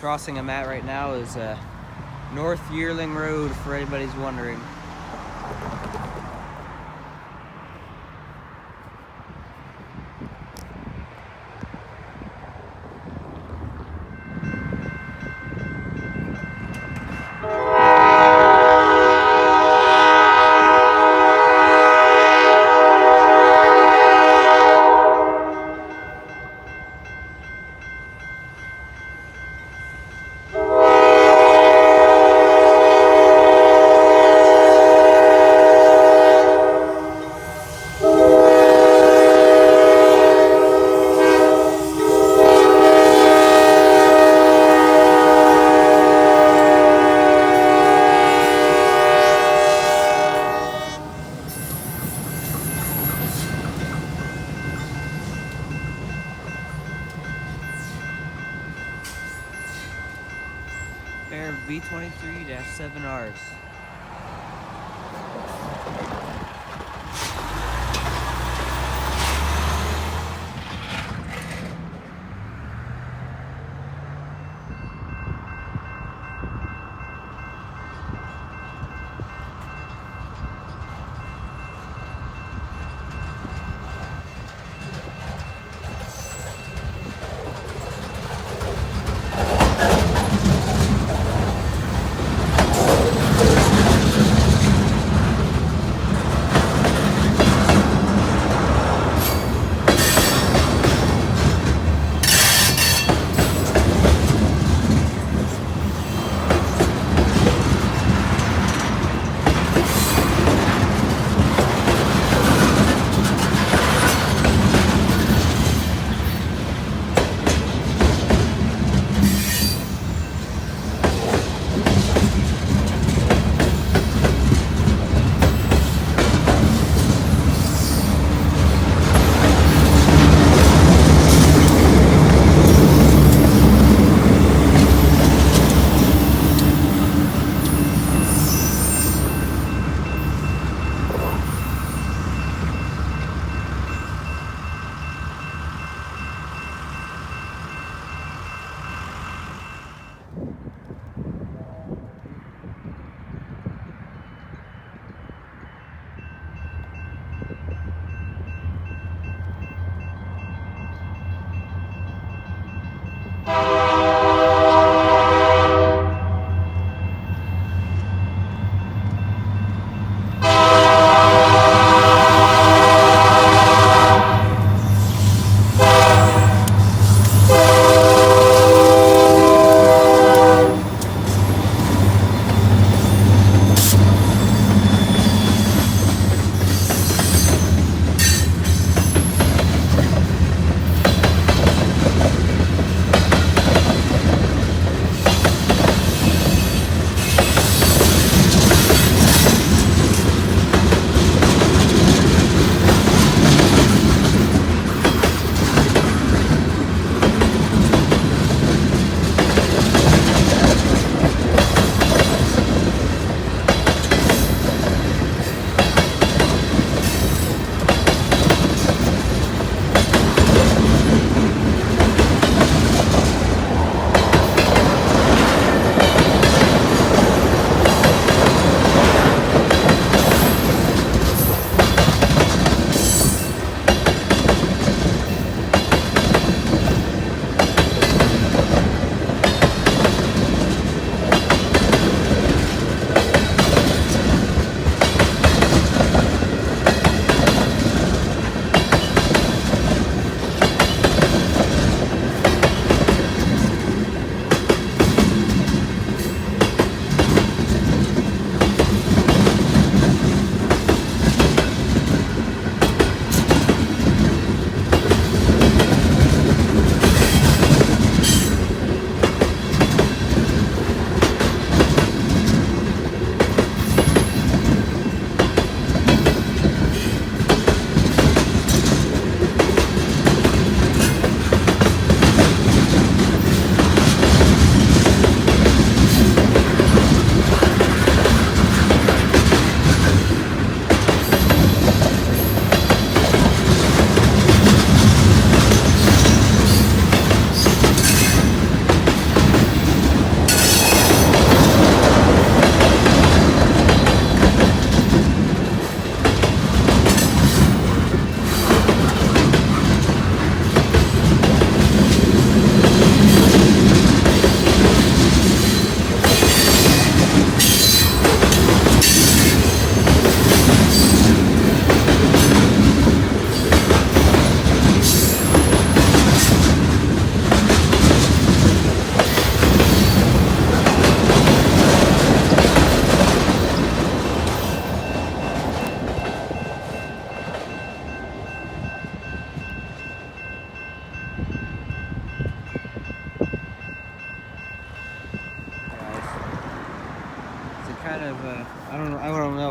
crossing I'm at right now is North Yearling Road, for anybody's wondering. Pair of B-23-7Rs.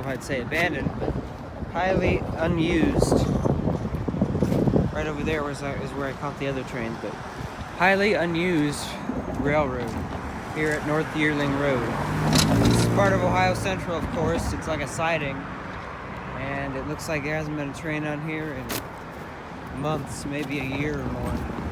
if I'd say abandoned, but highly unused. Right over there is where I caught the other train, but highly unused railroad here at North Yearling Road. This is part of Ohio Central, of course. It's like a siding, and it looks like there hasn't been a train on here in months, maybe a year or more.